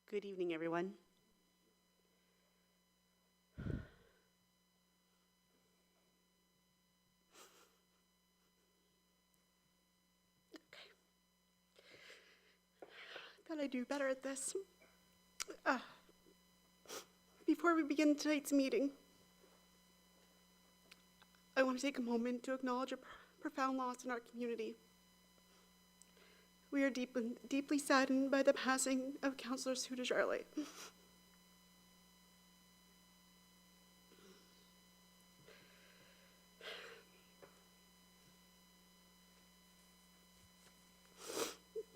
Good evening, everyone. Thought I'd do better at this. Before we begin tonight's meeting, I want to take a moment to acknowledge a profound loss in our community. We are deeply saddened by the passing of Councillor Sue Desjardins.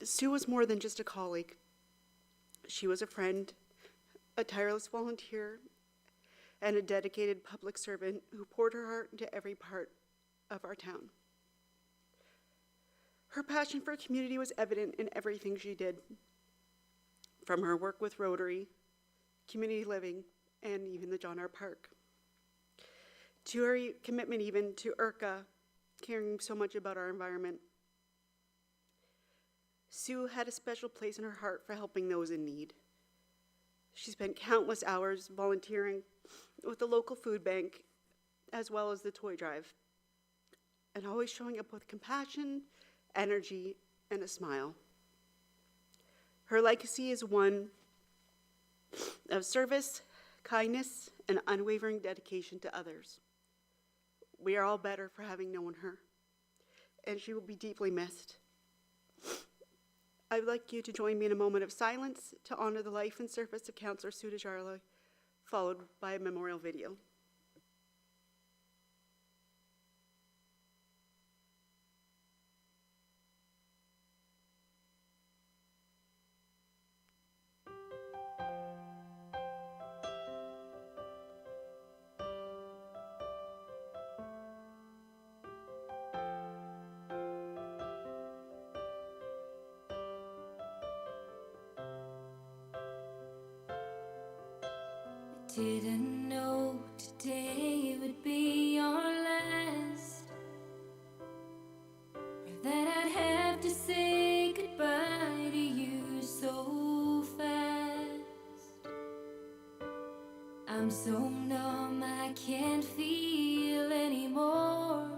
Sue was more than just a colleague. She was a friend, a tireless volunteer, and a dedicated public servant who poured her heart into every part of our town. Her passion for community was evident in everything she did, from her work with Rotary, community living, and even the John R. Park, to her commitment even to IRCA, caring so much about our environment. Sue had a special place in her heart for helping those in need. She spent countless hours volunteering with the local food bank, as well as the toy drive, and always showing up with compassion, energy, and a smile. Her legacy is one of service, kindness, and unwavering dedication to others. We are all better for having known her, and she will be deeply missed. I would like you to join me in a moment of silence to honor the life and service of Councillor Sue Desjardins, followed by a memorial video. Didn't know today would be our last, or that I'd have to say goodbye to you so fast. I'm so numb I can't feel anymore.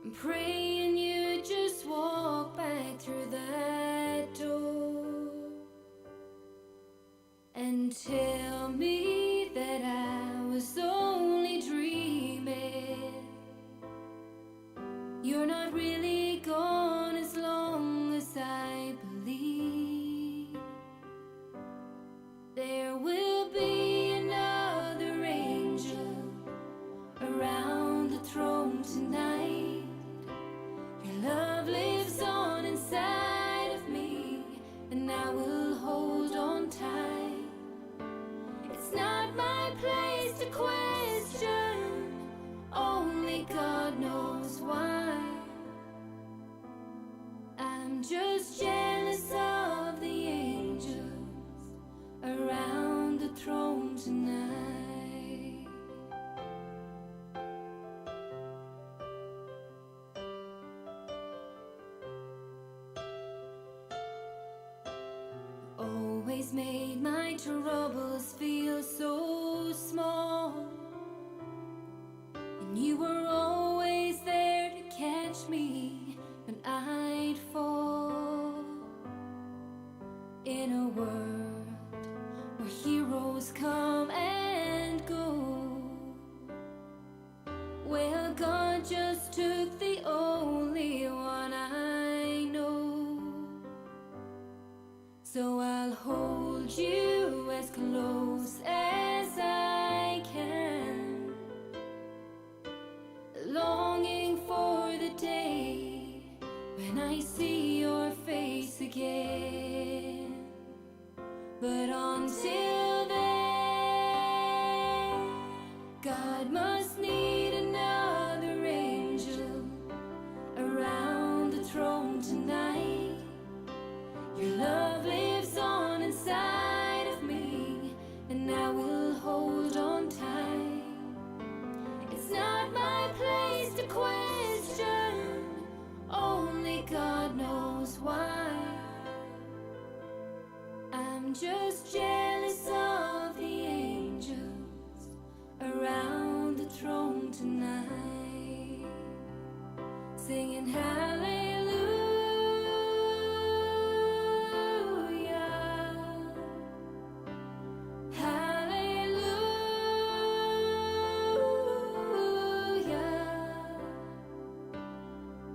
I'm praying you just walk back through that door and tell me that I was only dreaming. You're not really gone as long as I believe. There will be another angel around the throne tonight. Your love lives on inside of me, and I will hold on tight. It's not my place to question, only God knows why. I'm just jealous of the angels around the throne tonight. Always made my troubles feel so small, and you were always there to catch me when I'd fall. In a world where heroes come and go, well, God just took the only one I know. So I'll hold you as close as I can, longing for the day when I see your face again. But until then, God must need another angel around the throne tonight. Your love lives on inside of me, and I will hold on tight. It's not my place to question, only God knows why. singing hallelujah, hallelujah,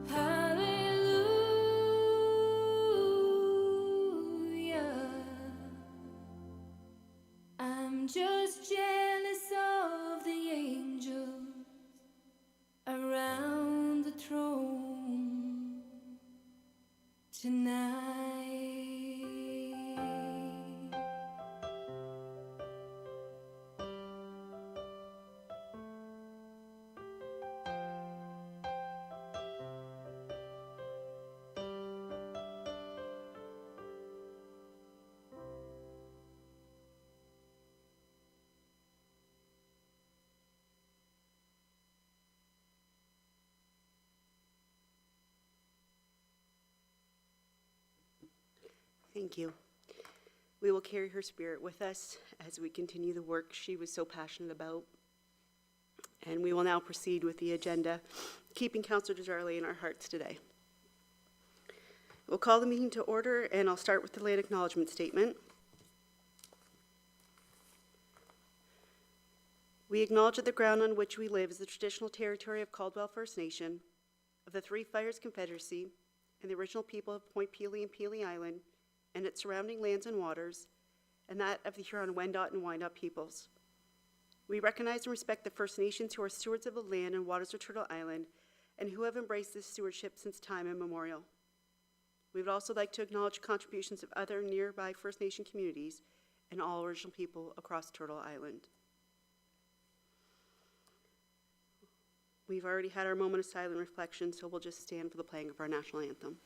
hallelujah. I'm just jealous of the angels around the throne tonight. Thank you. We will carry her spirit with us as we continue the work she was so passionate about. And we will now proceed with the agenda, keeping Councillor Desjardins in our hearts today. We'll call the meeting to order, and I'll start with the land acknowledgement statement. We acknowledge that the ground on which we live is the traditional territory of Caldwell First Nation, of the Three Fires Confederacy, and the original people of Point Pelee and Pelee Island, and its surrounding lands and waters, and that of the Huron-Wendat and Wyandot peoples. We recognize and respect the First Nations who are stewards of the land and waters of Turtle Island, and who have embraced this stewardship since time immemorial. We would also like to acknowledge contributions of other nearby First Nation communities and all original people across Turtle Island. We've already had our moment of silent reflection, so we'll just stand for the playing of our national anthem.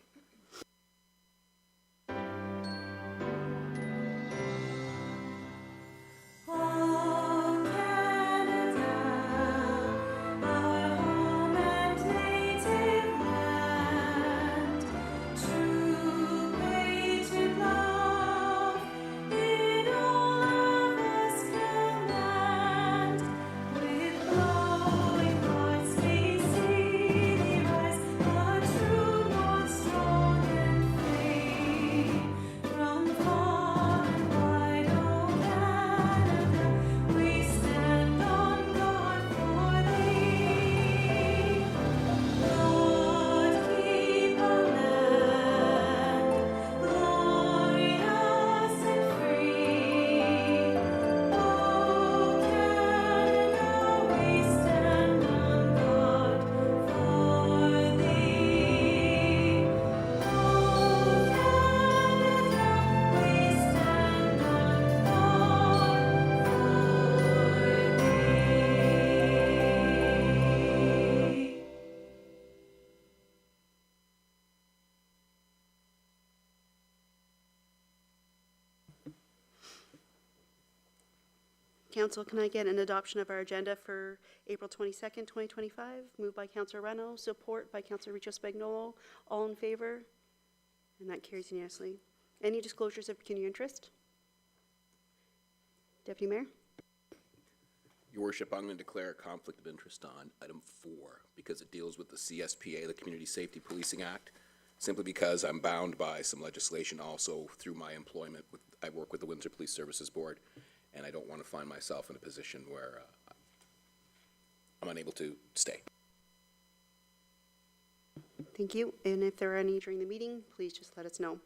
Council, can I get an adoption of our agenda for April 22nd, 2025? Moved by Councillor Reno, support by Councillor Richo Spagnolo. All in favor? And that carries unanimously. Any disclosures of pecuniary interest? Deputy Mayor? Your Worship, I'm going to declare a conflict of interest on item 4 because it deals with the CSPA, the Community Safety Policing Act, simply because I'm bound by some legislation also through my employment. I work with the Windsor Police Services Board, and I don't want to find myself in a position where I'm unable to stay. Thank you. And if there are any during the meeting, please just let us know.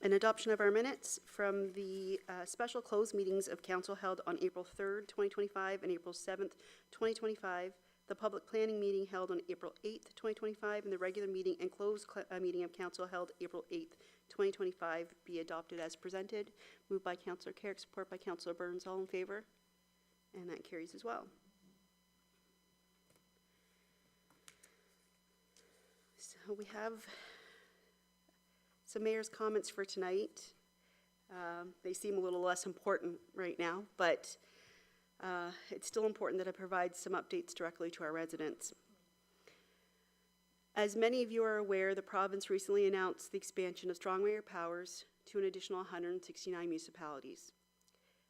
An adoption of our minutes from the special closed meetings of Council held on April 3rd, 2025 and April 7th, 2025, the public planning meeting held on April 8th, 2025, and the regular meeting and closed meeting of Council held April 8th, 2025 be adopted as presented. Moved by Councillor Carrick, support by Councillor Burns. All in favor? And that carries as well. So we have some mayor's comments for tonight. They seem a little less important right now, but it's still important that I provide some updates directly to our residents. As many of you are aware, the province recently announced the expansion of strong mayor powers to an additional 169 municipalities,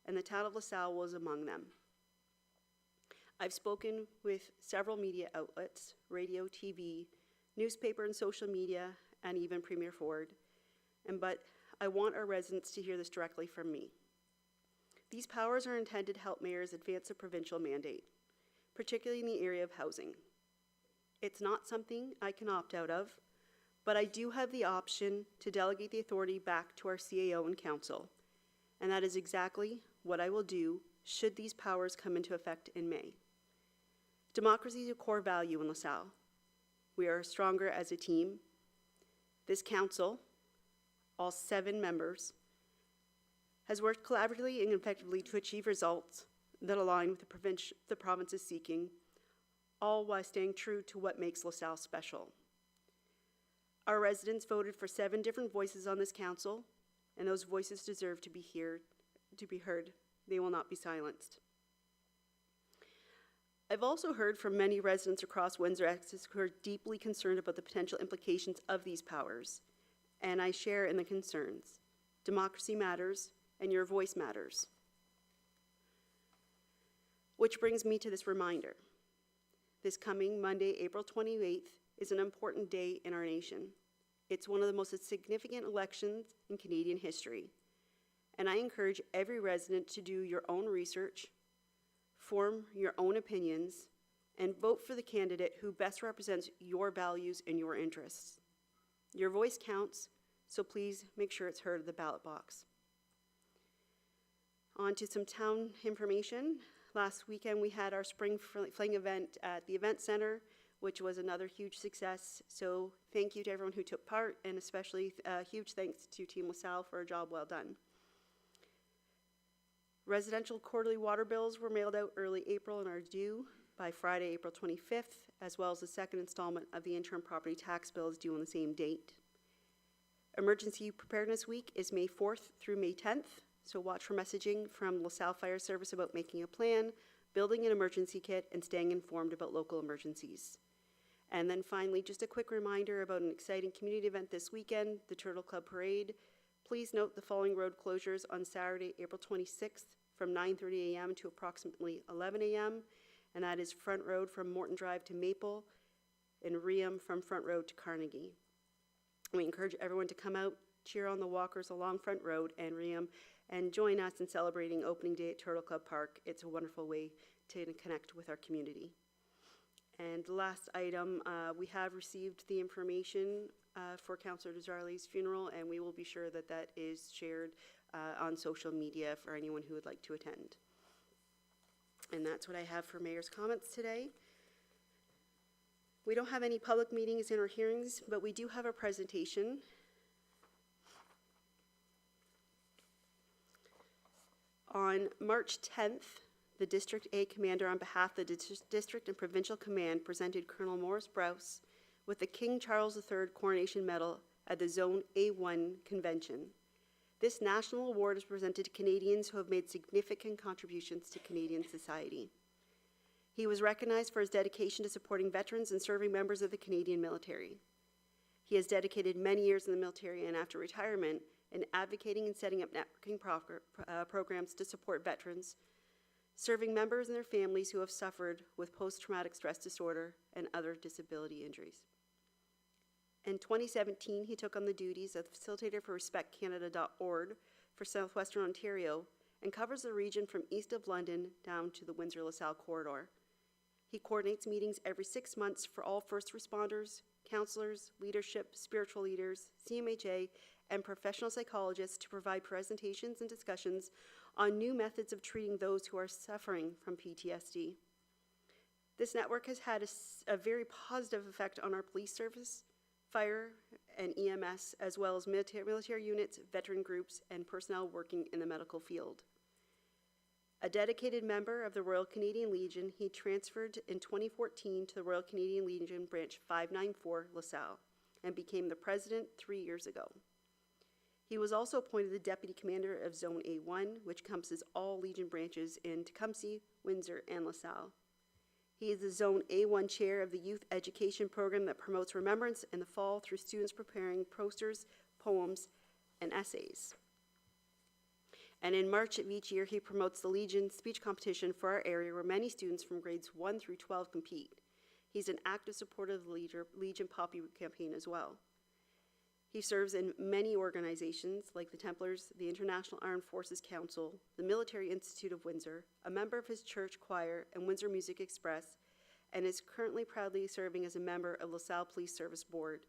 and the town of LaSalle was among them. I've spoken with several media outlets, radio, TV, newspaper and social media, and even Premier Ford. But I want our residents to hear this directly from me. These powers are intended to help mayors advance a provincial mandate, particularly in the area of housing. It's not something I can opt out of, but I do have the option to delegate the authority back to our CAO and council, and that is exactly what I will do should these powers come into effect in May. Democracy is a core value in LaSalle. We are stronger as a team. This council, all 7 members, has worked collaboratively and effectively to achieve results that align with the province is seeking, all while staying true to what makes LaSalle special. Our residents voted for 7 different voices on this council, and those voices deserve to be heard. They will not be silenced. I've also heard from many residents across Windsor-Essex who are deeply concerned about the potential implications of these powers, and I share in the concerns. Democracy matters, and your voice matters. Which brings me to this reminder. This coming Monday, April 28th, is an important day in our nation. It's one of the most significant elections in Canadian history, and I encourage every resident to do your own research, form your own opinions, and vote for the candidate who best represents your values and your interests. Your voice counts, so please make sure it's heard at the ballot box. On to some town information. Last weekend we had our spring fling event at the Event Center, which was another huge success. So thank you to everyone who took part, and especially huge thanks to Team LaSalle for a job well done. Residential quarterly water bills were mailed out early April and are due by Friday, April 25th, as well as the second installment of the interim property tax bill is due on the same date. Emergency Preparedness Week is May 4th through May 10th, so watch for messaging from LaSalle Fire Service about making a plan, building an emergency kit, and staying informed about local emergencies. And then finally, just a quick reminder about an exciting community event this weekend, the Turtle Club Parade. Please note the following road closures on Saturday, April 26th from 9:30 a.m. to approximately 11 a.m., and that is Front Road from Morton Drive to Maple and Ream from Front Road to Carnegie. We encourage everyone to come out, cheer on the walkers along Front Road and Ream, and join us in celebrating opening day at Turtle Club Park. It's a wonderful way to connect with our community. And the last item, we have received the information for Councillor Desjarlais's funeral, and we will be sure that that is shared on social media for anyone who would like to attend. And that's what I have for Mayor's comments today. We don't have any public meetings in our hearings, but we do have a presentation. On March 10th, the District A Commander on behalf of the District and Provincial Command presented Colonel Morris Browse with the King Charles III Coronation Medal at the Zone A1 Convention. This national award is presented to Canadians who have made significant contributions to Canadian society. He was recognized for his dedication to supporting veterans and serving members of the Canadian military. He has dedicated many years in the military and after retirement in advocating and setting up networking programs to support veterans, serving members and their families who have suffered with post-traumatic stress disorder and other disability injuries. In 2017, he took on the duties of facilitator for RespectCanada.org for Southwestern Ontario and covers the region from east of London down to the Windsor-LaSalle corridor. He coordinates meetings every 6 months for all first responders, counselors, leadership, spiritual leaders, CMHA, and professional psychologists to provide presentations and discussions on new methods of treating those who are suffering from PTSD. This network has had a very positive effect on our police service, fire and EMS, as well as military units, veteran groups, and personnel working in the medical field. A dedicated member of the Royal Canadian Legion, he transferred in 2014 to the Royal Canadian Legion Branch 594 LaSalle and became the president 3 years ago. He was also appointed the Deputy Commander of Zone A1, which encompasses all Legion branches in Tecumseh, Windsor, and LaSalle. He is the Zone A1 Chair of the Youth Education Program that promotes remembrance in the fall through students preparing posters, poems, and essays. And in March of each year, he promotes the Legion speech competition for our area where many students from grades 1 through 12 compete. He's an active supporter of the Legion Poppy campaign as well. He serves in many organizations like the Templars, the International Armed Forces Council, the Military Institute of Windsor, a member of his church choir and Windsor Music Express, and is currently proudly serving as a member of LaSalle Police Service Board.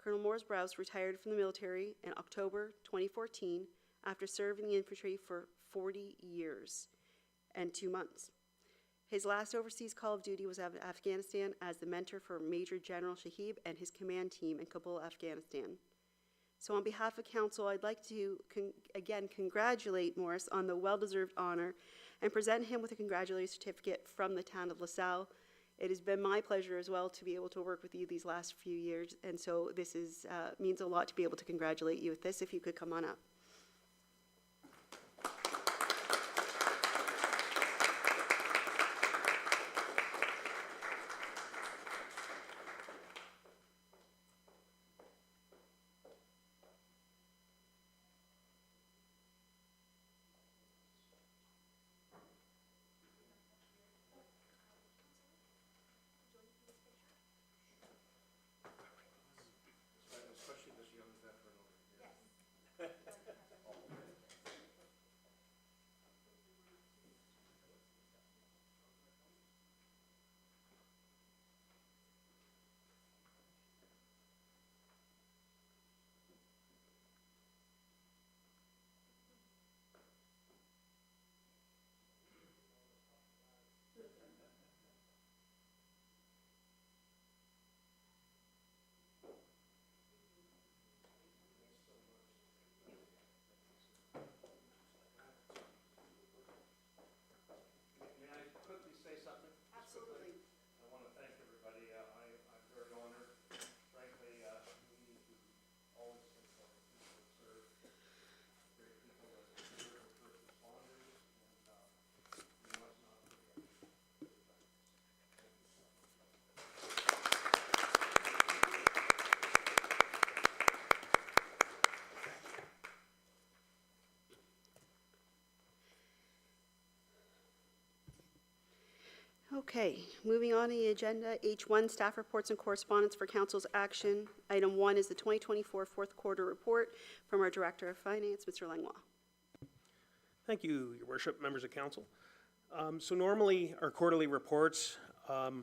Colonel Morris Browse retired from the military in October 2014 after serving the infantry for 40 years and 2 months. His last overseas call of duty was Afghanistan as the mentor for Major General Shahib and his command team in Kabul, Afghanistan. So on behalf of council, I'd like to again congratulate Morris on the well-deserved honor and present him with a congratulatory certificate from the town of LaSalle. It has been my pleasure as well to be able to work with you these last few years, and so this is means a lot to be able to congratulate you with this. If you could come on up. Especially this young veteran over here. May I quickly say something? Absolutely. I want to thank everybody. I'm very honored. Frankly, we need to always think about the people that serve, great people that serve as first responders, and we must not forget. Okay, moving on to the agenda, H1, staff reports and correspondence for council's action. Item 1 is the 2024 fourth quarter report from our Director of Finance, Mr. Langlois. Thank you, Your Worship, members of council. So normally, our quarterly reports are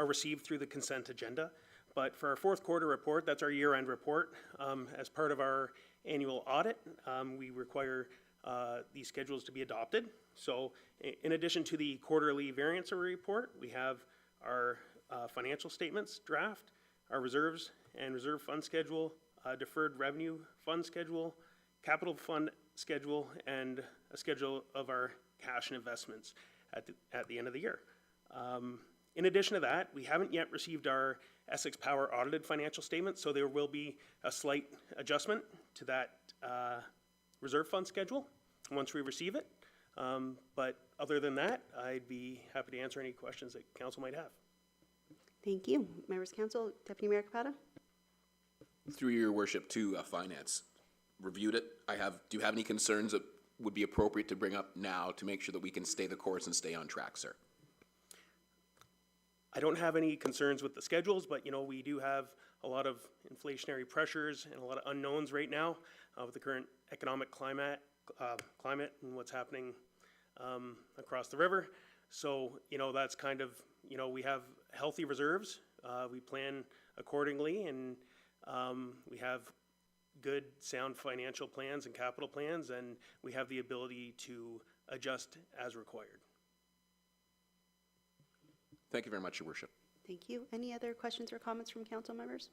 received through the consent agenda, but for our fourth quarter report, that's our year-end report, as part of our annual audit, we require these schedules to be adopted. So in addition to the quarterly variance report, we have our financial statements draft, our reserves and reserve fund schedule, deferred revenue fund schedule, capital fund schedule, and a schedule of our cash and investments at the end of the year. In addition to that, we haven't yet received our Essex Power audited financial statement, so there will be a slight adjustment to that reserve fund schedule once we receive it. But other than that, I'd be happy to answer any questions that council might have. Thank you. Members of Council, Deputy Mayor Capata. Through your worship to finance, reviewed it. Do you have any concerns that would be appropriate to bring up now to make sure that we can stay the course and stay on track, sir? I don't have any concerns with the schedules, but, you know, we do have a lot of inflationary pressures and a lot of unknowns right now with the current economic climate and what's happening across the river. So, you know, that's kind of, you know, we have healthy reserves. We plan accordingly, and we have good, sound financial plans and capital plans, and we have the ability to adjust as required. Thank you very much, Your Worship. Thank you. Any other questions or comments from council members?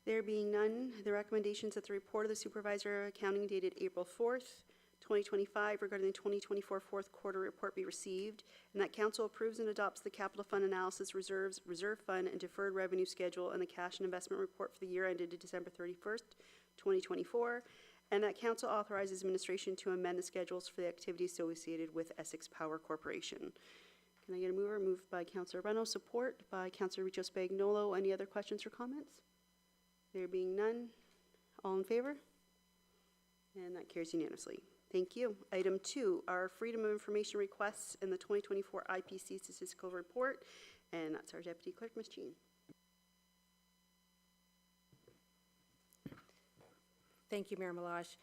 There being none, the recommendations that the report of the supervisor accounting dated April 4th, 2025 regarding the 2024 fourth quarter report be received, and that council approves and adopts the capital fund analysis reserves, reserve fund, and deferred revenue schedule and the cash and investment report for the year ended December 31st, 2024, and that council authorizes administration to amend the schedules for the activities associated with Essex Power Corporation. Can I get a mover? Moved by Councillor Reno, support by Councillor Richo Spagnolo. Any other questions or comments? There being none, all in favor? And that carries unanimously. Thank you. Item 2, our Freedom of Information requests in the 2024 IPC statistical report. And that's our Deputy Clerk, Ms. Jean. Thank you, Mayor Milosh.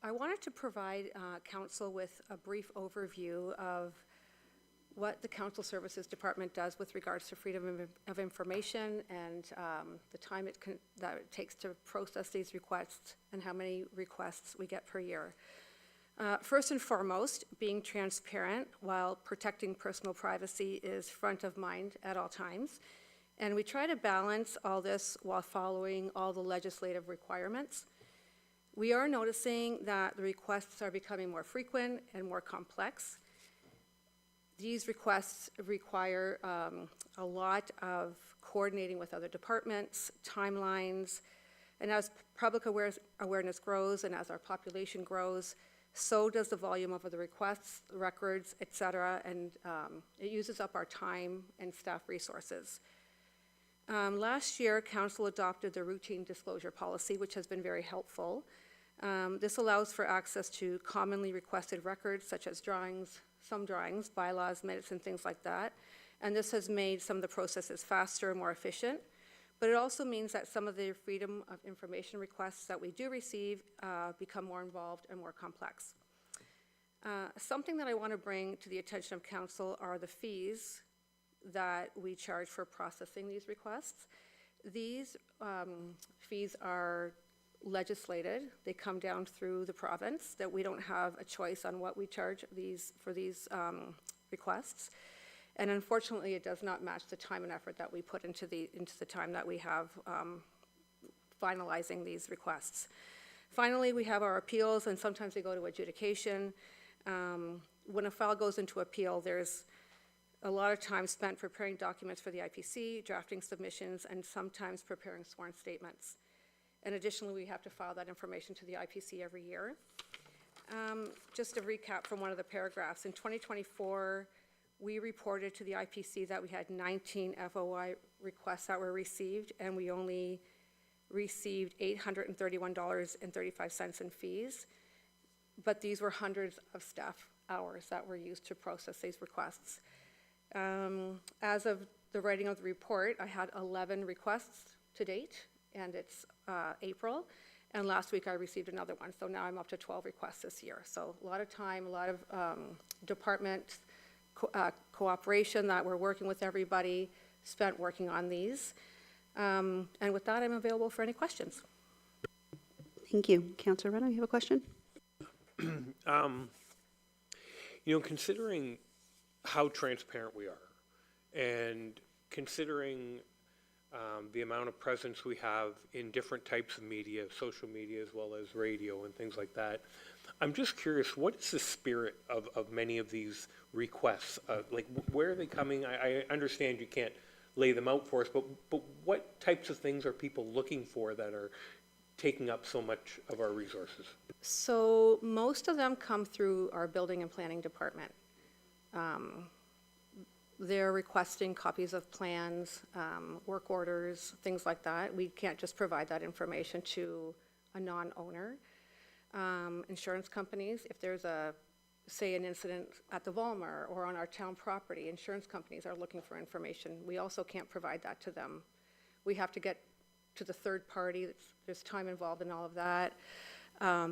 I wanted to provide council with a brief overview of what the Council Services Department does with regards to freedom of information and the time that it takes to process these requests and how many requests we get per year. First and foremost, being transparent while protecting personal privacy is front of mind at all times. And we try to balance all this while following all the legislative requirements. We are noticing that the requests are becoming more frequent and more complex. These requests require a lot of coordinating with other departments, timelines, and as public awareness grows and as our population grows, so does the volume of the requests, records, et cetera, and it uses up our time and staff resources. Last year, Council adopted the routine disclosure policy, which has been very helpful. This allows for access to commonly requested records, such as drawings, some drawings, bylaws, minutes, and things like that. And this has made some of the processes faster, more efficient. But it also means that some of the freedom of information requests that we do receive become more involved and more complex. Something that I want to bring to the attention of Council are the fees that we charge for processing these requests. These fees are legislated. They come down through the province, that we don't have a choice on what we charge for these requests. And unfortunately, it does not match the time and effort that we put into the time that we have finalizing these requests. Finally, we have our appeals, and sometimes they go to adjudication. When a file goes into appeal, there's a lot of time spent preparing documents for the IPC, drafting submissions, and sometimes preparing sworn statements. And additionally, we have to file that information to the IPC every year. Just a recap from one of the paragraphs. In 2024, we reported to the IPC that we had 19 FOI requests that were received, and we only received $831.35 in fees. But these were hundreds of staff hours that were used to process these requests. As of the writing of the report, I had 11 requests to date, and it's April. And last week I received another one, so now I'm up to 12 requests this year. So a lot of time, a lot of department cooperation that we're working with everybody, spent working on these. And with that, I'm available for any questions. Thank you. Councillor Reno, you have a question? You know, considering how transparent we are and considering the amount of presence we have in different types of media, social media as well as radio and things like that, I'm just curious, what is the spirit of many of these requests? Like, where are they coming? I understand you can't lay them out for us, but what types of things are people looking for that are taking up so much of our resources? So most of them come through our building and planning department. They're requesting copies of plans, work orders, things like that. We can't just provide that information to a non-owner. Insurance companies, if there's say an incident at the Volmer or on our town property, insurance companies are looking for information. We also can't provide that to them. We have to get to the third party. There's time involved in all of that.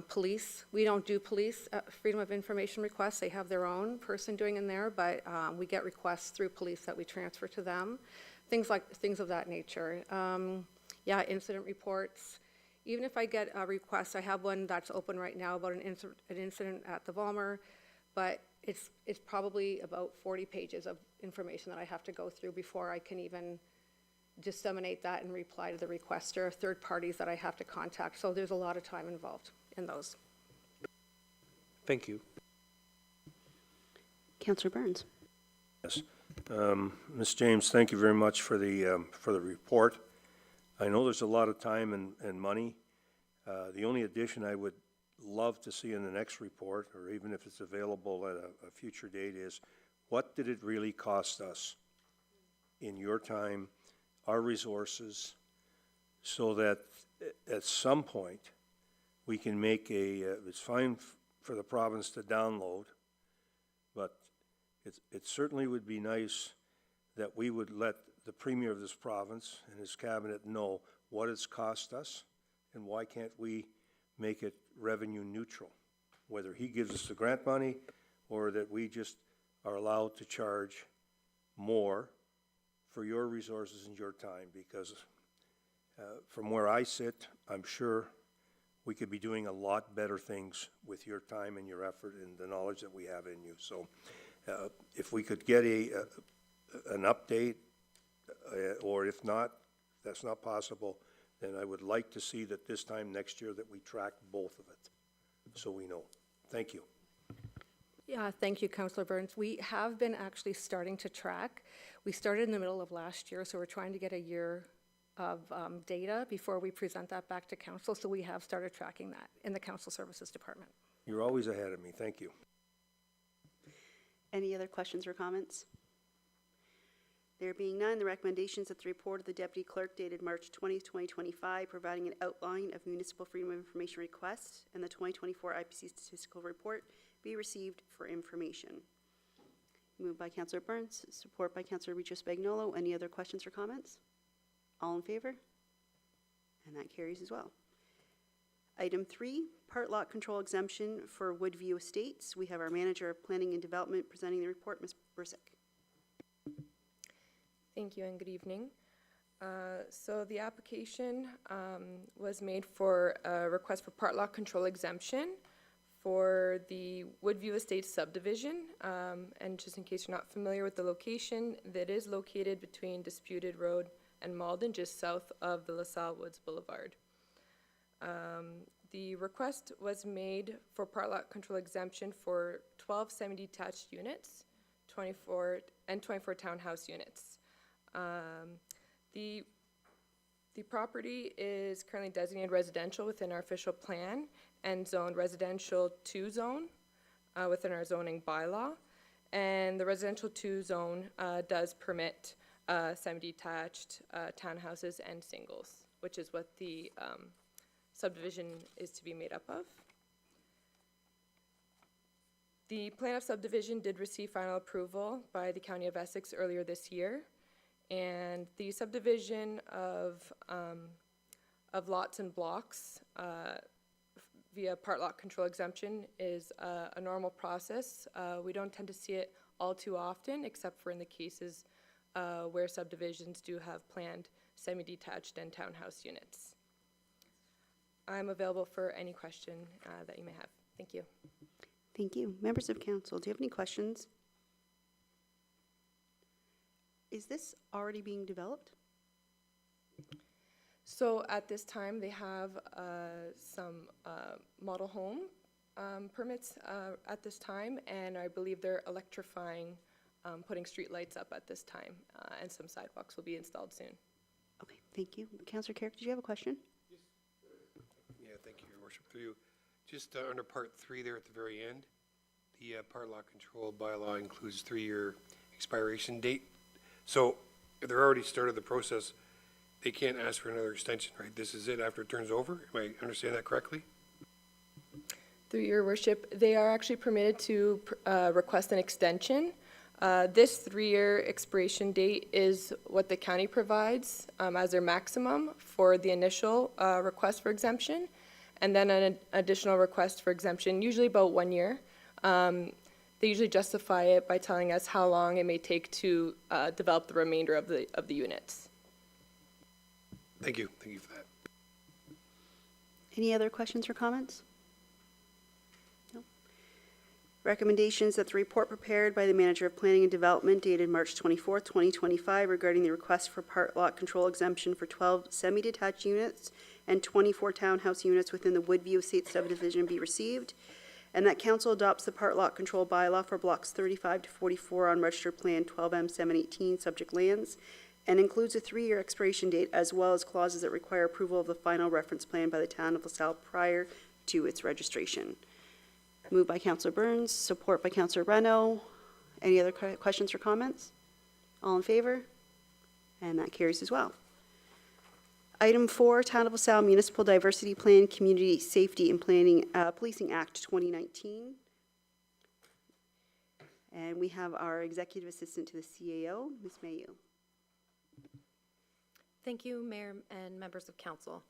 Police, we don't do police freedom of information requests. They have their own person doing in there, but we get requests through police that we transfer to them. Things of that nature. Yeah, incident reports. Even if I get a request, I have one that's open right now about an incident at the Volmer, but it's probably about 40 pages of information that I have to go through before I can even disseminate that and reply to the requester, third parties that I have to contact. So there's a lot of time involved in those. Thank you. Councillor Burns. Yes. Ms. James, thank you very much for the report. I know there's a lot of time and money. The only addition I would love to see in the next report, or even if it's available at a future date, is what did it really cost us in your time, our resources, so that at some point we can make it's fine for the province to download, but it certainly would be nice that we would let the Premier of this province and his cabinet know what it's cost us, and why can't we make it revenue neutral? Whether he gives us the grant money, or that we just are allowed to charge more for your resources and your time, because from where I sit, I'm sure we could be doing a lot better things with your time and your effort and the knowledge that we have in you. So if we could get an update, or if not, that's not possible, then I would like to see that this time next year that we track both of it, so we know. Thank you. Yeah, thank you, Councillor Burns. We have been actually starting to track. We started in the middle of last year, so we're trying to get a year of data before we present that back to council, so we have started tracking that in the Council Services Department. You're always ahead of me. Thank you. Any other questions or comments? There being none, the recommendations that the report of the Deputy Clerk dated March 20th, 2025, providing an outline of municipal freedom of information requests and the 2024 IPC statistical report be received for information. Moved by Councillor Burns, support by Councillor Richo-Spagnolo. Any other questions or comments? All in favor? And that carries as well. Item 3, part lot control exemption for Woodview Estates. We have our Manager of Planning and Development presenting the report, Ms. Bursick. Thank you and good evening. So the application was made for a request for part lot control exemption for the Woodview Estates subdivision. And just in case you're not familiar with the location, that is located between Disputed Road and Malden, just south of the LaSalle Woods Boulevard. The request was made for part lot control exemption for 12 semi-detached units, 24 townhouse units. The property is currently designated residential within our official plan and zoned residential 2 zone within our zoning bylaw. And the residential 2 zone does permit semi-detached townhouses and singles, which is what the subdivision is to be made up of. The plan of subdivision did receive final approval by the County of Essex earlier this year. And the subdivision of lots and blocks via part lot control exemption is a normal process. We don't tend to see it all too often, except for in the cases where subdivisions do have planned semi-detached and townhouse units. I'm available for any question that you may have. Thank you. Thank you. Members of council, do you have any questions? Is this already being developed? So at this time, they have some model home permits at this time, and I believe they're electrifying, putting street lights up at this time, and some sidewalks will be installed soon. Okay, thank you. Councillor Carrick, did you have a question? Yeah, thank you, Your Worship, through you. Just under part 3 there at the very end, the part lot control bylaw includes 3-year expiration date. So if they're already started the process, they can't ask for another extension, right? This is it after it turns over? Am I understand that correctly? Through Your Worship, they are actually permitted to request an extension. This 3-year expiration date is what the county provides as their maximum for the initial request for exemption, and then an additional request for exemption, usually about 1 year. They usually justify it by telling us how long it may take to develop the remainder of the units. Thank you for that. Any other questions or comments? No. Recommendations that the report prepared by the Manager of Planning and Development dated March 24th, 2025 regarding the request for part lot control exemption for 12 semi-detached units and 24 townhouse units within the Woodview Estates subdivision be received, and that council adopts the part lot control bylaw for blocks 35 to 44 on registered plan 12M 718 subject lands, and includes a 3-year expiration date as well as clauses that require approval of the final reference plan by the town of LaSalle prior to its registration. Moved by Councillor Burns, support by Councillor Reno. Any other questions or comments? All in favor? And that carries as well. Item 4, Town of LaSalle Municipal Diversity Plan, Community Safety and Planning, Policing Act 2019. And And we have our executive assistant to the CAO, Ms. Mayu. Thank you, Mayor and members of council.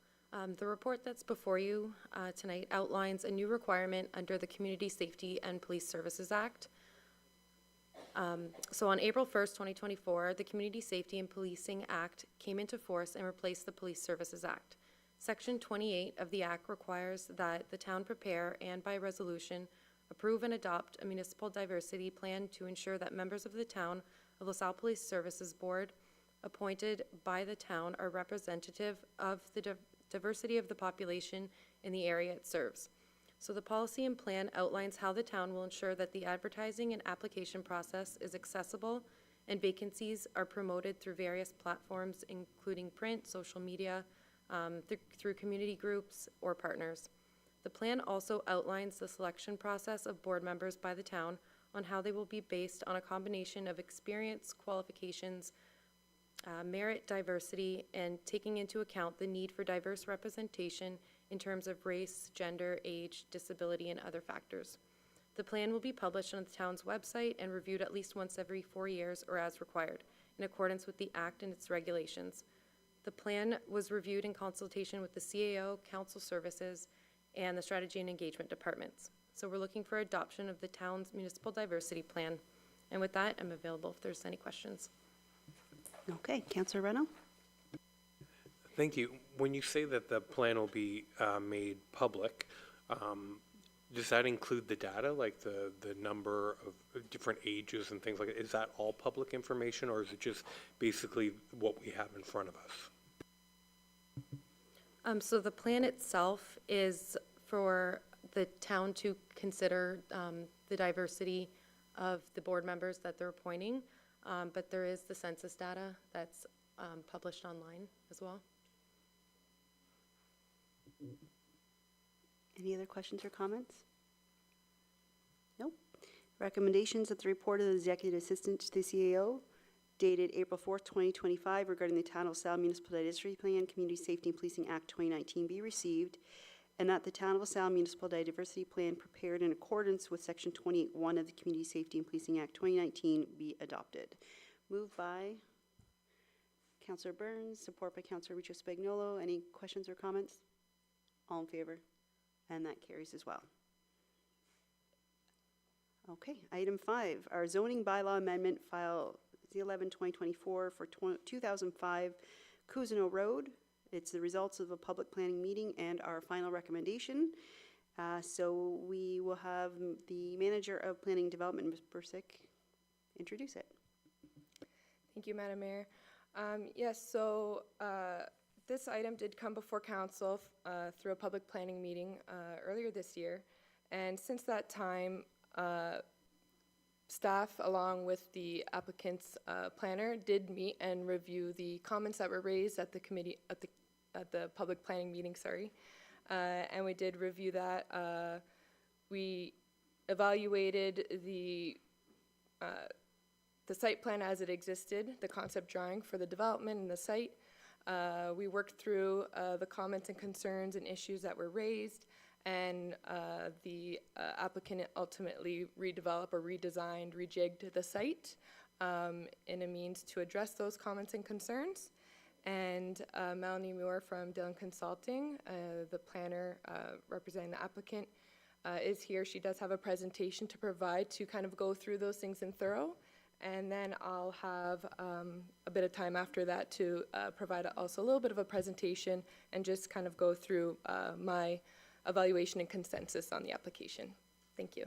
The report that's before you tonight outlines a new requirement under the Community Safety and Police Services Act. So on April 1st, 2024, the Community Safety and Policing Act came into force and replaced the Police Services Act. Section 28 of the Act requires that the town prepare and by resolution approve and adopt a municipal diversity plan to ensure that members of the town of LaSalle Police Services Board appointed by the town are representative of the diversity of the population in the area it serves. So the policy and plan outlines how the town will ensure that the advertising and application process is accessible and vacancies are promoted through various platforms, including print, social media, through community groups or partners. The plan also outlines the selection process of board members by the town on how they will be based on a combination of experience, qualifications, merit, diversity, and taking into account the need for diverse representation in terms of race, gender, age, disability, and other factors. The plan will be published on the town's website and reviewed at least once every 4 years or as required, in accordance with the Act and its regulations. The plan was reviewed in consultation with the CAO, Council Services, and the Strategy and Engagement Departments. So we're looking for adoption of the town's municipal diversity plan. And with that, I'm available if there's any questions. Okay, Councillor Reno? Thank you. When you say that the plan will be made public, does that include the data, like the number of different ages and things like that? Is that all public information, or is it just basically what we have in front of us? So the plan itself is for the town to consider the diversity of the board members that they're appointing, but there is the census data that's published online as well. Any other questions or comments? Nope. Recommendations that the report of the executive assistant to the CAO dated April 4th, 2025 regarding the Town of LaSalle Municipal Diversity Plan, Community Safety and Policing Act 2019 be received, and that the Town of LaSalle Municipal Diversity Plan prepared in accordance with Section 28(1) of the Community Safety and Policing Act 2019 be adopted. Moved by Councillor Burns, support by Councillor Richo Spagnolo. Any questions or comments? All in favor? And that carries as well. Okay, item 5, our zoning bylaw amendment file Z11-2024 for 2005 Cousineau Road. It's the results of a public planning meeting and our final recommendation. So we will have the manager of planning and development, Ms. Bursick, introduce it. Thank you, Madam Mayor. Yes, so this item did come before council through a public planning meeting earlier this year. And since that time, staff, along with the applicant's planner, did meet and review the comments that were raised at the committee, at the public planning meeting, sorry. And we did review that. We evaluated the site plan as it existed, the concept drawing for the development and the site. We worked through the comments and concerns and issues that were raised, and the applicant ultimately redeveloped or redesigned, rejigged the site in a means to address those comments and concerns. And Melanie Muir from Dillon Consulting, the planner representing the applicant, is here. She does have a presentation to provide to kind of go through those things in thorough. And then I'll have a bit of time after that to provide also a little bit of a presentation and just kind of go through my evaluation and consensus on the application. Thank you.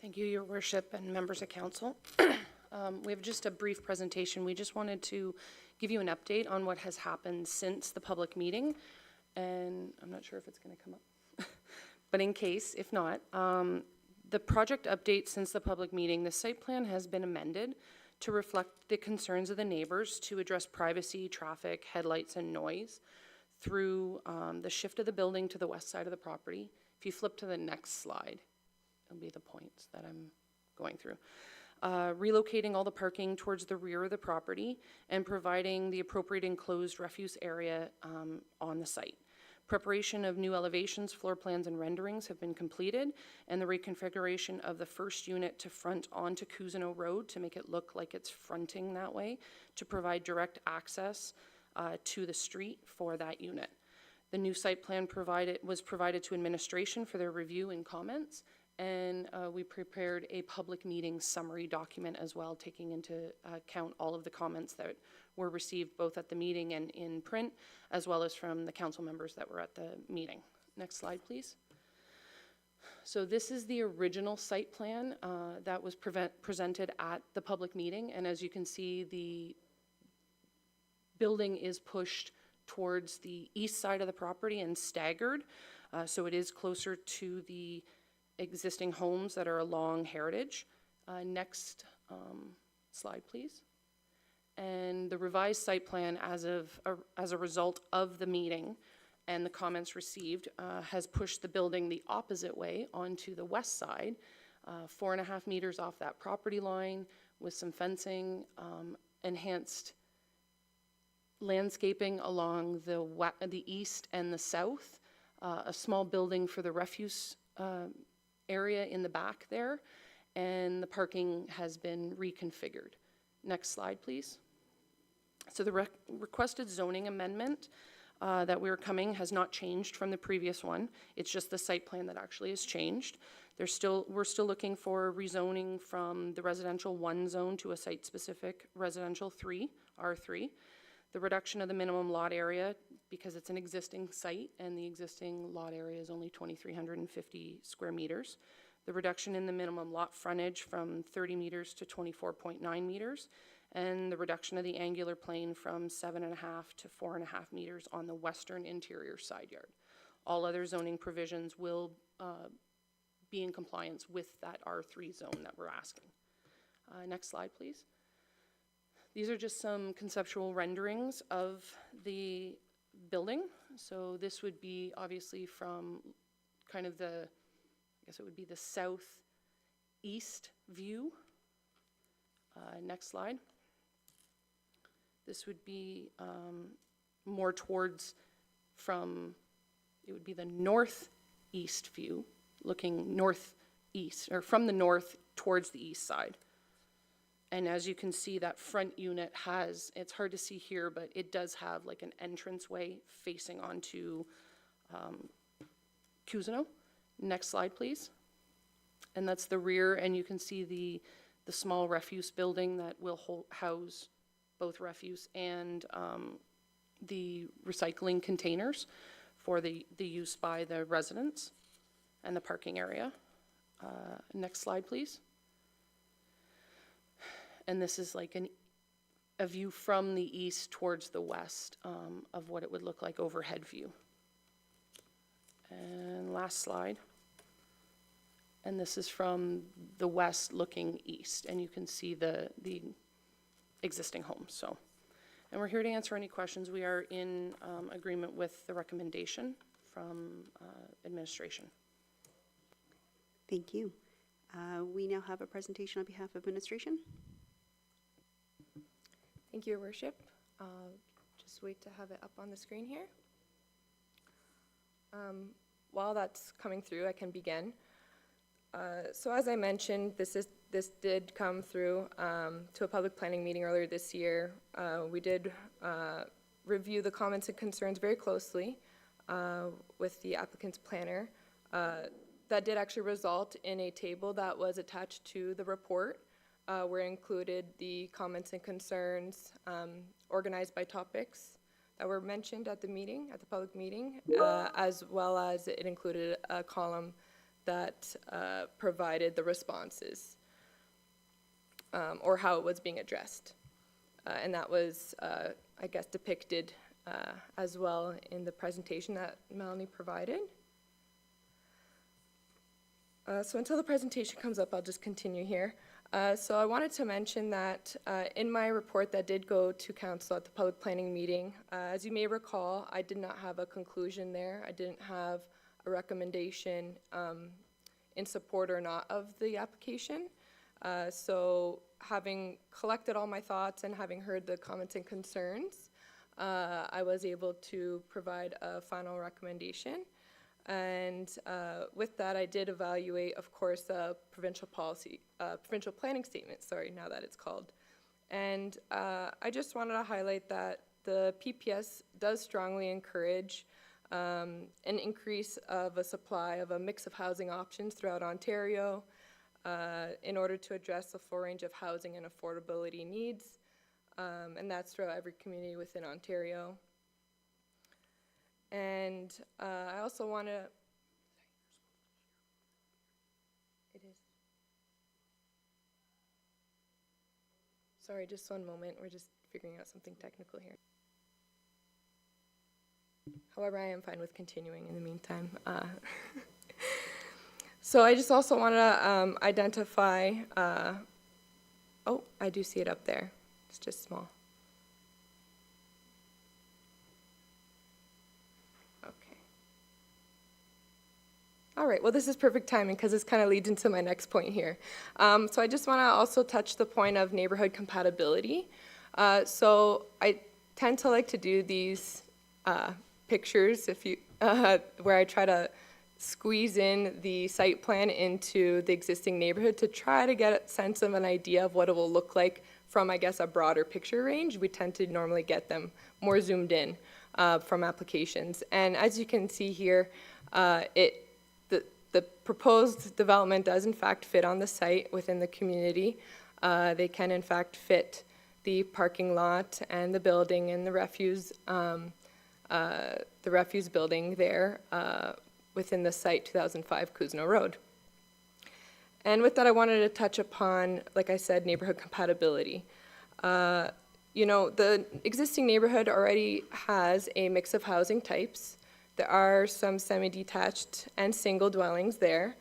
Thank you, Your Worship and members of council. We have just a brief presentation. We just wanted to give you an update on what has happened since the public meeting. And I'm not sure if it's going to come up. But in case, if not, the project update since the public meeting, the site plan has been amended to reflect the concerns of the neighbors to address privacy, traffic, headlights, and noise through the shift of the building to the west side of the property. If you flip to the next slide, it'll be the points that I'm going through. Relocating all the parking towards the rear of the property and providing the appropriate enclosed refuse area on the site. Preparation of new elevations, floor plans, and renderings have been completed, and the reconfiguration of the first unit to front onto Cousineau Road to make it look like it's fronting that way, to provide direct access to the street for that unit. The new site plan was provided to administration for their review and comments, and we prepared a public meeting summary document as well, taking into account all of the comments that were received both at the meeting and in print, as well as from the council members that were at the meeting. Next slide, please. So this is the original site plan that was presented at the public meeting, and as you can see, the building is pushed towards the east side of the property and staggered, so it is closer to the existing homes that are along Heritage. Next slide, please. And the revised site plan as a result of the meeting and the comments received has pushed the building the opposite way onto the west side, 4.5 meters off that property line with some fencing, enhanced landscaping along the east and the south, a small building for the refuse area in the back there, and the parking has been reconfigured. Next slide, please. So the requested zoning amendment that we're coming has not changed from the previous one. It's just the site plan that actually has changed. We're still looking for rezoning from the residential 1 zone to a site-specific residential 3, R3. The reduction of the minimum lot area, because it's an existing site and the existing lot area is only 2,350 square meters. The reduction in the minimum lot frontage from 30 meters to 24.9 meters, and the reduction of the angular plane from 7.5 to 4.5 meters on the western interior side yard. All other zoning provisions will be in compliance with that R3 zone that we're asking. Next slide, please. These are just some conceptual renderings of the building. So this would be obviously from kind of I guess it would be the southeast view. Next slide. This would be more towards it would be the northeast view, looking northeast, or from the north towards the east side. And as you can see, that front unit it's hard to see here, but it does have like an entranceway facing onto Cousineau. Next slide, please. And that's the rear, and you can see the small refuse building that will house both refuse and the recycling containers for the use by the residents and the parking area. Next slide, please. And this is like a view from the east towards the west of what it would look like overhead view. And last slide. And this is from the west looking east, and you can see the existing homes. So, and we're here to answer any questions. We are in agreement with the recommendation from administration. Thank you. We now have a presentation on behalf of administration. Thank you, Your Worship. Just wait to have it up on the screen here. While that's coming through, I can begin. So as I mentioned, this did come through to a public planning meeting earlier this year. We did review the comments and concerns very closely with the applicant's planner. That did actually result in a table that was attached to the report where included the comments and concerns organized by topics that were mentioned at the meeting, at the public meeting, as well as it included a column that provided the responses or how it was being addressed. And that was, I guess, depicted as well in the presentation that Melanie provided. So until the presentation comes up, I'll just continue here. So I wanted to mention that in my report that did go to council at the public planning meeting, as you may recall, I did not have a conclusion there. I didn't have a recommendation in support or not of the application. So having collected all my thoughts and having heard the comments and concerns, I was able to provide a final recommendation. And with that, I did evaluate, of course, a provincial planning statement, sorry, now that it's called. And I just wanted to highlight that the PPS does strongly encourage an increase of a supply of a mix of housing options throughout Ontario in order to address the full range of housing and affordability needs. And that's throughout every community within Ontario. And I also want to, it is. Sorry, just one moment. We're just figuring out something technical here. However, I am fine with continuing in the meantime. So I just also want to identify, oh, I do see it up there. It's just small. Okay. All right, well, this is perfect timing because this kind of leads into my next point here. So I just want to also touch the point of neighborhood compatibility. So I tend to like to do these pictures where I try to squeeze in the site plan into the existing neighborhood to try to get a sense of an idea of what it will look like from, I guess, a broader picture range. We tend to normally get them more zoomed in from applications. And as you can see here, the proposed development does in fact fit on the site within the community. They can in fact fit the parking lot and the building and the refuse building there within the site 2005 Kuzno Road. And with that, I wanted to touch upon, like I said, neighborhood compatibility. You know, the existing neighborhood already has a mix of housing types. There are some semi-detached and single dwellings there.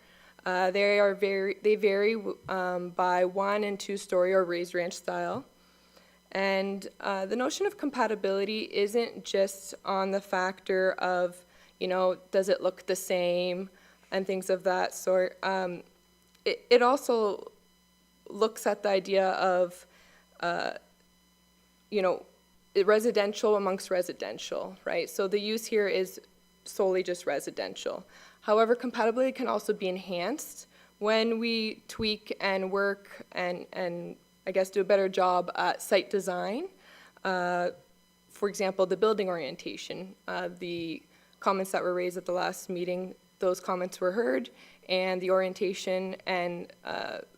They vary by 1- and 2-story or raised ranch style. And the notion of compatibility isn't just on the factor of, you know, does it look the same and things of that sort. It also looks at the idea of, you know, residential amongst residential, right? So the use here is solely just residential. However, compatibility can also be enhanced when we tweak and work and I guess do a better job at site design. For example, the building orientation, the comments that were raised at the last meeting, those comments were heard, and the orientation and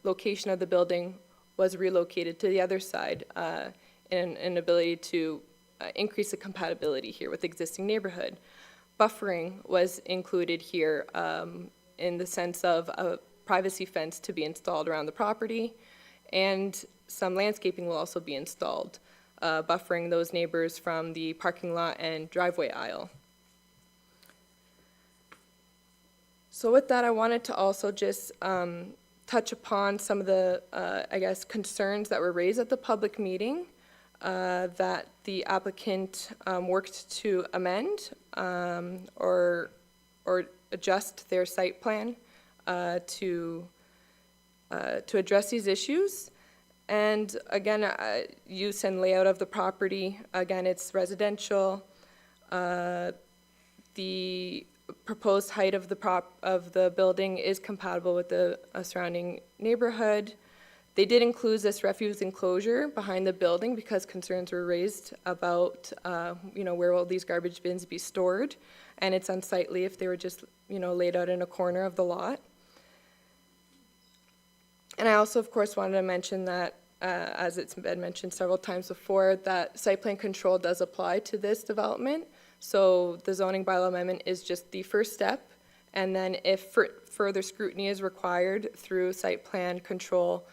location of the building was relocated to the other side in an ability to increase the compatibility here with the existing neighborhood. Buffering was included here in the sense of a privacy fence to be installed around the property, and some landscaping will also be installed, buffering those neighbors from the parking lot and driveway aisle. So with that, I wanted to also just touch upon some of the, I guess, concerns that were raised at the public meeting that the applicant worked to amend or adjust their site plan to address these issues. And again, use and layout of the property, again, it's residential. The proposed height of the building is compatible with the surrounding neighborhood. They did include this refuse enclosure behind the building because concerns were raised about, you know, where will these garbage bins be stored, and it's unsightly if they were just, you know, laid out in a corner of the lot. And I also, of course, wanted to mention that, as it's been mentioned several times before, that site plan control does apply to this development. So the zoning bylaw amendment is just the first step, and then if further scrutiny is required through site plan control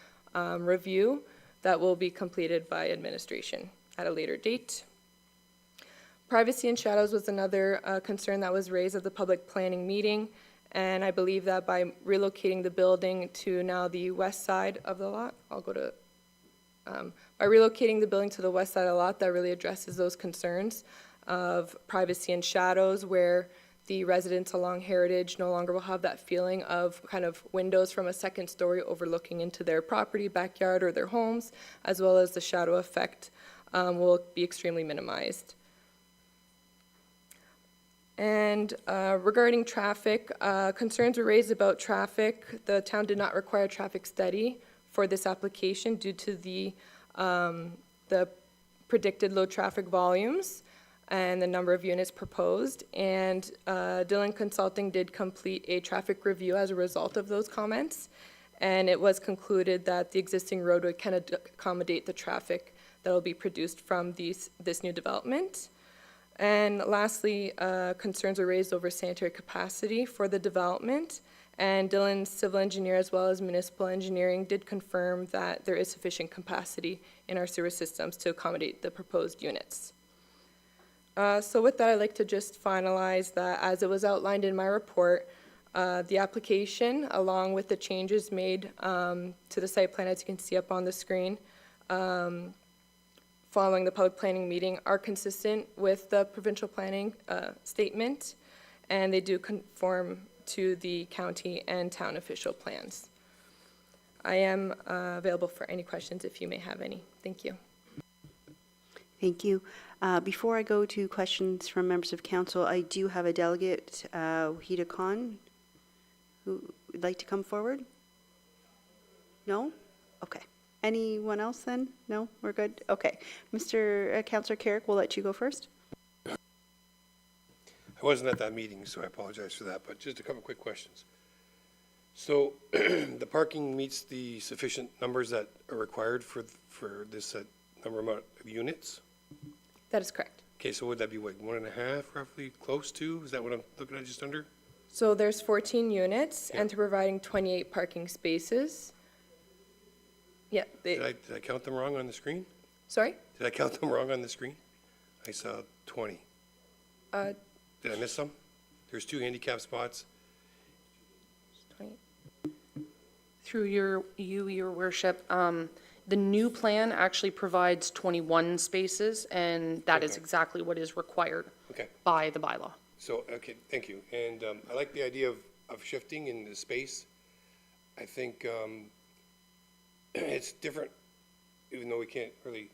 review, that will be completed by administration at a later date. Privacy and shadows was another concern that was raised at the public planning meeting, and I believe that by relocating the building to now the west side of the lot, by relocating the building to the west side of the lot, that really addresses those concerns of privacy and shadows, where the residents along Heritage no longer will have that feeling of kind of windows from a second story overlooking into their property, backyard, or their homes, as well as the shadow effect will be extremely minimized. And regarding traffic, concerns were raised about traffic. The town did not require a traffic study for this application due to the predicted low traffic volumes and the number of units proposed. And Dillon Consulting did complete a traffic review as a result of those comments. And it was concluded that the existing roadway can accommodate the traffic that will be produced from this new development. And lastly, concerns were raised over sanitary capacity for the development. And Dillon's civil engineer as well as municipal engineering did confirm that there is sufficient capacity in our sewer systems to accommodate the proposed units. So with that, I'd like to just finalize that as it was outlined in my report, the application, along with the changes made to the site plan, as you can see up on the screen, following the public planning meeting, are consistent with the provincial planning statement, and they do conform to the county and town official plans. I am available for any questions if you may have any. Thank you. Thank you. Before I go to questions from members of council, I do have a delegate, Wahida Khan, who would like to come forward? No? Okay. Anyone else then? No? We're good? Okay. Mr. Councillor Carrick, we'll let you go first. I wasn't at that meeting, so I apologize for that, but just a couple quick questions. So the parking meets the sufficient numbers that are required for this number amount of units? That is correct. Okay, so would that be what, 1.5 roughly, close to? Is that what I'm looking at, just under? So there's 14 units, Yeah. and they're providing 28 parking spaces. Yeah, Did I count them wrong on the screen? sorry? Did I count them wrong on the screen? I saw 20. Did I miss some? There's 2 handicap spots. 20. Through your worship, the new plan actually provides 21 spaces, and that is Okay. exactly what is required Okay. by the bylaw. So, okay, thank you. And I like the idea of shifting in the space. I think it's different, even though we can't really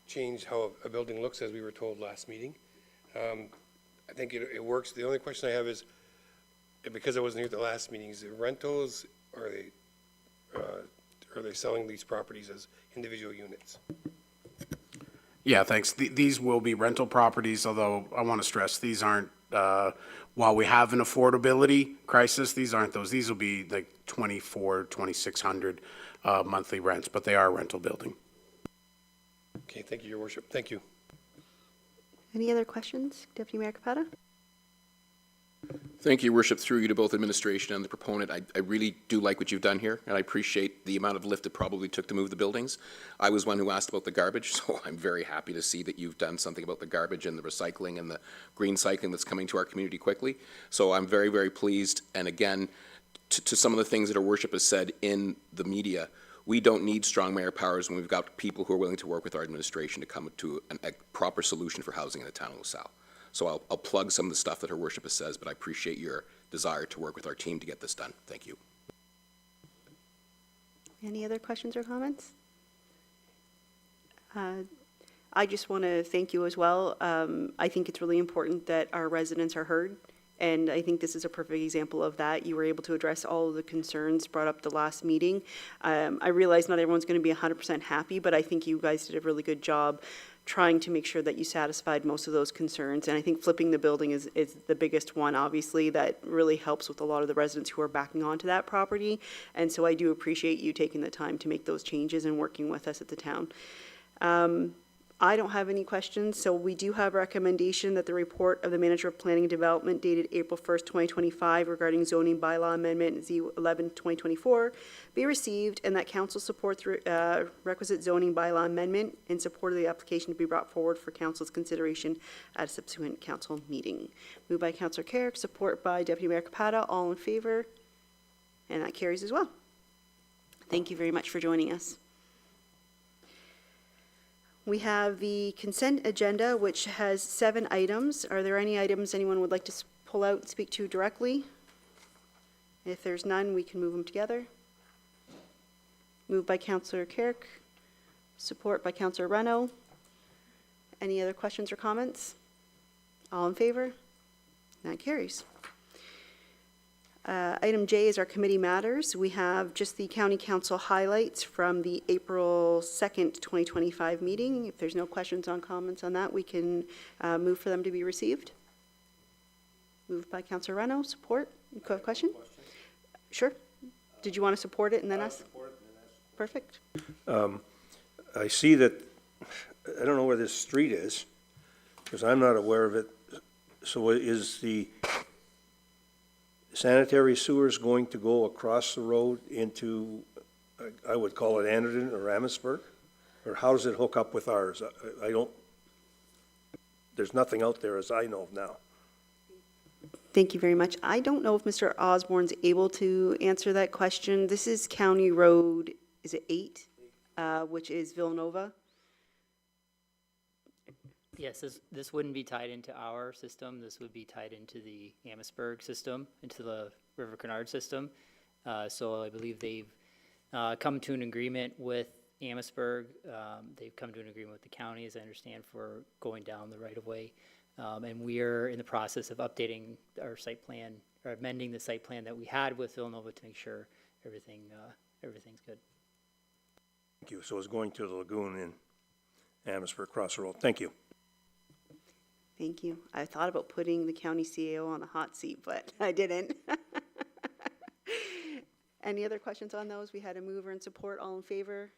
change how a building looks, as we were told last meeting. I think it works. The only question I have is, because I wasn't here at the last meeting, is it rentals, or are they selling these properties as individual units? Yeah, thanks. These will be rental properties, although I want to stress, these aren't, while we have an affordability crisis, these aren't those. These will be like 2,600 monthly rents, but they are a rental building. Okay, thank you, Your Worship. Thank you. Any other questions? Deputy Mayor Capata? Thank you, Your Worship, through you to both administration and the proponent. I really do like what you've done here, and I appreciate the amount of lift it probably took to move the buildings. I was one who asked about the garbage, so I'm very happy to see that you've done something about the garbage and the recycling and the green cycling that's coming to our community quickly. So I'm very, very pleased. And again, to some of the things that Her Worship has said in the media, we don't need strong mayor powers when we've got people who are willing to work with our administration to come to a proper solution for housing in the town of LaSalle. So I'll plug some of the stuff that Her Worship has says, but I appreciate your desire to work with our team to get this done. Thank you. Any other questions or comments? I just want to thank you as well. I think it's really important that our residents are heard, and I think this is a perfect example of that. You were able to address all of the concerns brought up the last meeting. I realize not everyone's going to be 100% happy, but I think you guys did a really good job trying to make sure that you satisfied most of those concerns. And I think flipping the building is the biggest one, obviously, that really helps with a lot of the residents who are backing onto that property. And so I do appreciate you taking the time to make those changes and working with us at the town. I don't have any questions, so we do have a recommendation that the report of the Manager of Planning and Development dated April 1st, 2025 regarding zoning bylaw amendment Z11, 2024 be received, and that council supports requisite zoning bylaw amendment in support of the application to be brought forward for council's consideration at a subsequent council meeting. Moved by Councillor Carrick, support by Deputy Mayor Capata. All in favor? And that carries as well. Thank you very much for joining us. We have the consent agenda, which has 7 items. Are there any items anyone would like to pull out and speak to directly? If there's none, we can move them together. Moved by Councillor Carrick, support by Councillor Reno. Any other questions or comments? All in favor? That carries. Item J is our committee matters. We have just the county council highlights from the April 2nd, 2025 meeting. If there's no questions or comments on that, we can move for them to be received. Moved by Councilor Reno, support. You have a question? Sure. Did you want to support it and then us? Perfect. I see that, I don't know where this street is, because I'm not aware of it. So is the sanitary sewers going to go across the road into, I would call it Anderton or Amherstburg? Or how does it hook up with ours? I don't, there's nothing out there as I know of now. Thank you very much. I don't know if Mr. Osborne's able to answer that question. This is County Road, is it 8, which is Villanova? Yes, this wouldn't be tied into our system. This would be tied into the Amherstburg system, into the River Canard system. So I believe they've come to an agreement with Amherstburg. They've come to an agreement with the county, as I understand, for going down the right-of-way. And we are in the process of updating our site plan, or amending the site plan that we had with Villanova to make sure everything's good. Thank you. So it's going to the lagoon in Amherstburg, across the road. Thank you. Thank you. I thought about putting the county CAO on the hot seat, but I didn't. Any other questions on those? We had a mover and support, all in favor,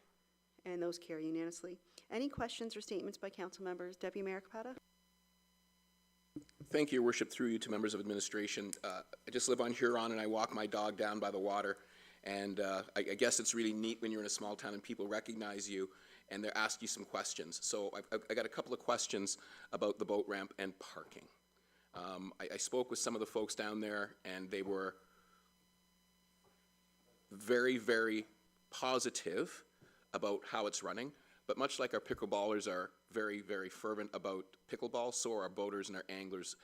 and those carry unanimously. Any questions or statements by council members? Deputy Mayor Capata? Thank you, Your Worship, through you to members of administration. I just live on Huron and I walk my dog down by the water. And I guess it's really neat when you're in a small town and people recognize you and they ask you some questions. So I got a couple of questions about the boat ramp and parking. I spoke with some of the folks down there and they were very, very positive about how it's running. But much like our pickleballers are very, very fervent about pickleball, so are our boaters and our anglers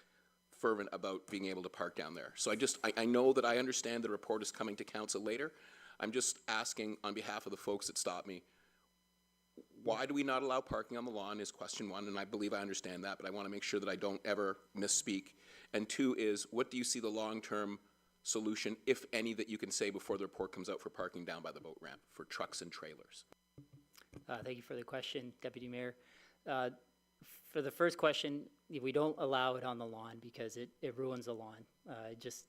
fervent about being able to park down there. So I know that I understand the report is coming to council later. I'm just asking on behalf of the folks that stopped me, why do we not allow parking on the lawn is question one, and I believe I understand that, but I want to make sure that I don't ever misspeak. And two is, what do you see the long-term solution, if any, that you can say before the report comes out for parking down by the boat ramp for trucks and trailers? Thank you for the question, Deputy Mayor. For the first question, we don't allow it on the lawn because it ruins the lawn.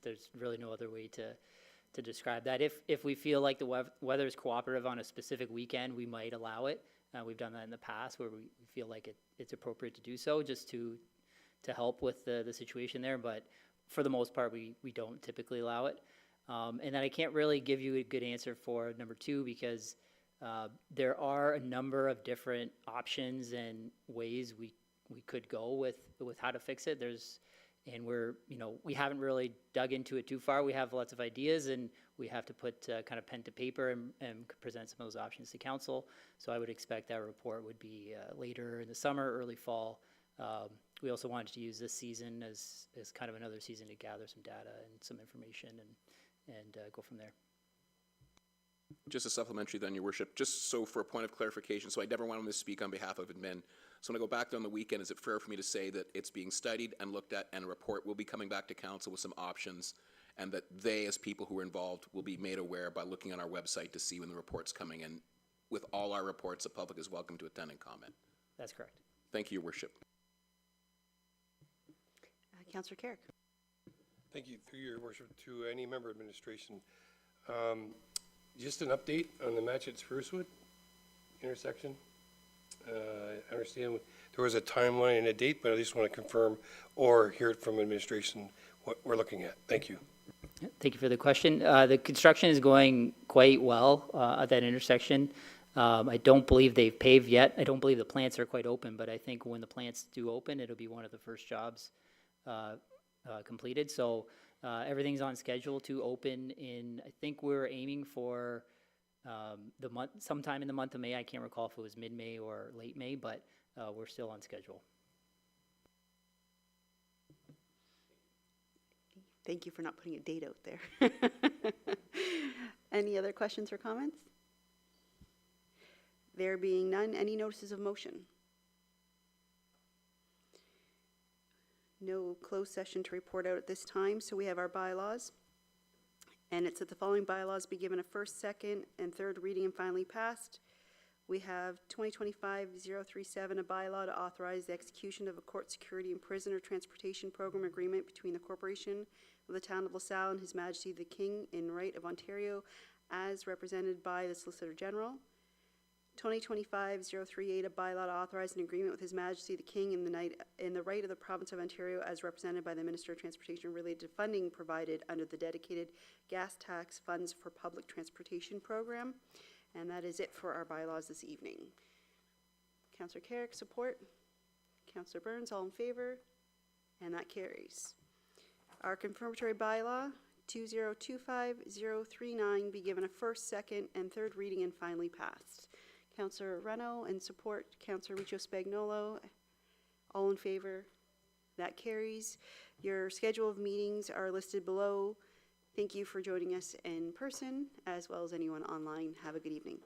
There's really no other way to describe that. If we feel like the weather is cooperative on a specific weekend, we might allow it. We've done that in the past where we feel like it's appropriate to do so, just to help with the situation there. But for the most part, we don't typically allow it. And then I can't really give you a good answer for number two because there are a number of different options and ways we could go with how to fix it. We haven't really dug into it too far. We have lots of ideas and we have to put kind of pen to paper and present some of those options to council. So I would expect that report would be later in the summer, early fall. We also wanted to use this season as kind of another season to gather some data and some information and go from there. Just a supplementary then, Your Worship, just so for a point of clarification, so I never want to misspeak on behalf of admin. So when I go back on the weekend, is it fair for me to say that it's being studied and looked at and a report will be coming back to council with some options and that they, as people who are involved, will be made aware by looking on our website to see when the report's coming in? With all our reports, the public is welcome to attend and comment. That's correct. Thank you, Your Worship. Councillor Carrick. Thank you, through your worship, to any member of administration. Just an update on the Matchett Sprucewood intersection. I understand there was a timeline and a date, but I just want to confirm or hear it from administration what we're looking at. Thank you. Thank you for the question. The construction is going quite well at that intersection. I don't believe they've paved yet. I don't believe the plants are quite open, but I think when the plants do open, it'll be one of the first jobs completed. So everything's on schedule to open in, I think we're aiming for the month, sometime in the month of May. I can't recall if it was mid-May or late May, but we're still on schedule. Thank you for not putting a date out there. Any other questions or comments? There being none, any notices of motion? No closed session to report out at this time, so we have our bylaws. And it's that the following bylaws be given a first, second, and third reading and finally passed. We have 2025-037, a bylaw to authorize the execution of a court security and prisoner transportation program agreement between the corporation of the town of LaSalle and His Majesty the King in right of Ontario as represented by the Solicitor General. 2025-038, a bylaw to authorize an agreement with His Majesty the King in the right of the province of Ontario as represented by the Minister of Transportation related to funding provided under the dedicated gas tax funds for public transportation program. And that is it for our bylaws this evening. Councillor Carrick, support. Councillor Burns, all in favor? And that carries. Our confirmatory bylaw, 2025-039, be given a first, second, and third reading and finally passed. Councillor Reno and support Councillor Richo Spagnolo. All in favor? That carries. Your schedule of meetings are listed below. Thank you for joining us in person as well as anyone online. Have a good evening.